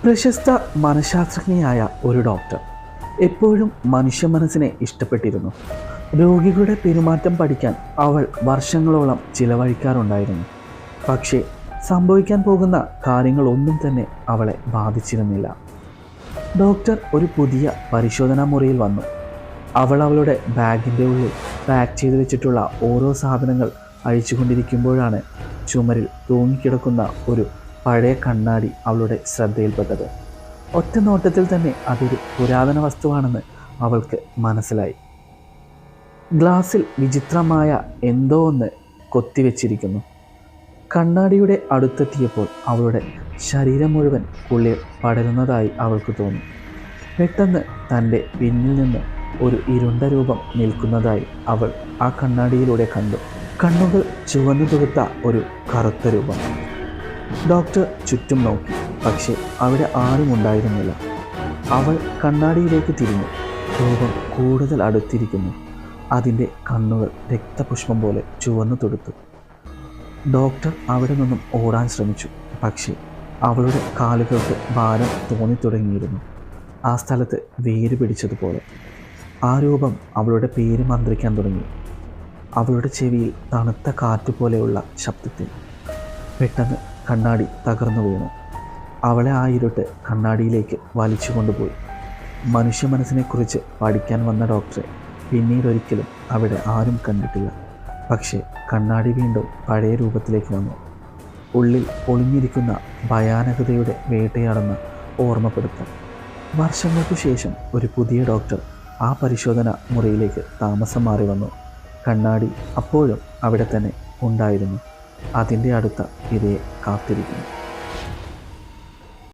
പ്രശസ്ത മനഃശാസ്ത്രജ്ഞയായ ഒരു ഡോക്ടർ എപ്പോഴും മനുഷ്യ മനസ്സിനെ ഇഷ്ടപ്പെട്ടിരുന്നു. രോഗികളുടെ പെരുമാറ്റം പഠിക്കാൻ അവൾ വർഷങ്ങളോളം ചിലവഴിക്കാറുണ്ടായിരുന്നു. പക്ഷേ സംഭവിക്കാൻ പോകുന്ന കാര്യങ്ങളൊന്നും തന്നെ അവളെ ബാധിച്ചിരുന്നില്ല. ഡോക്ടർ ഒരു പുതിയ പരിശോധനാ മുറിയിൽ വന്നു. അവൾ അവളുടെ ബാഗിൻ്റെ ഉള്ളിൽ പാക്ക് ചെയ്തു വെച്ചിട്ടുള്ള ഓരോ സാധനങ്ങൾ അഴിച്ചുകൊണ്ടിരിക്കുമ്പോഴാണ് ചുമരിൽ തൂങ്ങിക്കിടക്കുന്ന ഒരു പഴയ കണ്ണാടി അവളുടെ ശ്രദ്ധയിൽപ്പെട്ടത്. ഒറ്റ നോട്ടത്തിൽ തന്നെ അതൊരു പുരാതന വസ്തുവാണെന്ന് അവൾക്ക് മനസ്സിലായി. ഗ്ലാസിൽ വിചിത്രമായ എന്തോ ഒന്ന് കൊത്തിവെച്ചിരിക്കുന്നു. കണ്ണാടിയുടെ അടുത്തെത്തിയപ്പോൾ അവളുടെ ശരീരം മുഴുവൻ കുളിർ പടരുന്നതായി അവൾക്ക് തോന്നി. പെട്ടെന്ന് തൻ്റെ പിന്നിൽ നിന്ന് ഒരു ഇരുണ്ട രൂപം നിൽക്കുന്നതായി അവൾ ആ കണ്ണാടിയിലൂടെ കണ്ടു. കണ്ണുകൾ ചുവന്നു തുടുത്ത ഒരു കറുത്ത രൂപം. ഡോക്ടർ ചുറ്റും നോക്കി, പക്ഷേ അവിടെ ആരും ഉണ്ടായിരുന്നില്ല. അവൾ കണ്ണാടിയിലേക്ക് തിരിഞ്ഞു. രൂപം കൂടുതൽ അടുത്തിരിക്കുന്നു. അതിൻ്റെ കണ്ണുകൾ രക്തപുഷ്പം പോലെ ചുവന്നു തുടുത്തു. ഡോക്ടർ അവിടെ നിന്നും ഓടാൻ ശ്രമിച്ചു. പക്ഷേ അവളുടെ കാലുകൾക്ക് ഭാരം തോന്നിത്തുടങ്ങിയിരുന്നു. ആ സ്ഥലത്ത് വേര് പിടിച്ചതുപോലെ. ആ രൂപം അവളുടെ പേര് മന്ത്രിക്കാൻ തുടങ്ങി. അവളുടെ ചെവിയിൽ തണുത്ത കാറ്റുപോലെയുള്ള ശബ്ദത്തിൽ. പെട്ടെന്ന് കണ്ണാടി തകർന്നു വീണു. അവളെ ആ ഇരുട്ട് കണ്ണാടിയിലേക്ക് വലിച്ചു കൊണ്ടുപോയി. മനുഷ്യ മനസ്സിനെക്കുറിച്ച് പഠിക്കാൻ വന്ന ഡോക്ടറെ പിന്നീടൊരിക്കലും അവിടെ ആരും കണ്ടിട്ടില്ല. പക്ഷേ കണ്ണാടി വീണ്ടും പഴയ രൂപത്തിലേക്ക് വന്നു. ഉള്ളിൽ ഒളിഞ്ഞിരിക്കുന്ന ഭയാനകതയുടെ വേട്ടയാടുന്ന ഓർമ്മപ്പെടുത്തൽ. വർഷങ്ങൾക്കു ശേഷം ഒരു പുതിയ ഡോക്ടർ ആ പരിശോധന മുറിയിലേക്ക് താമസം മാറി വന്നു. കണ്ണാടി അപ്പോഴും അവിടെ തന്നെ ഉണ്ടായിരുന്നു. അതിൻ്റെ അടുത്ത ഇരയെ കാത്തിരിക്കുന്നു.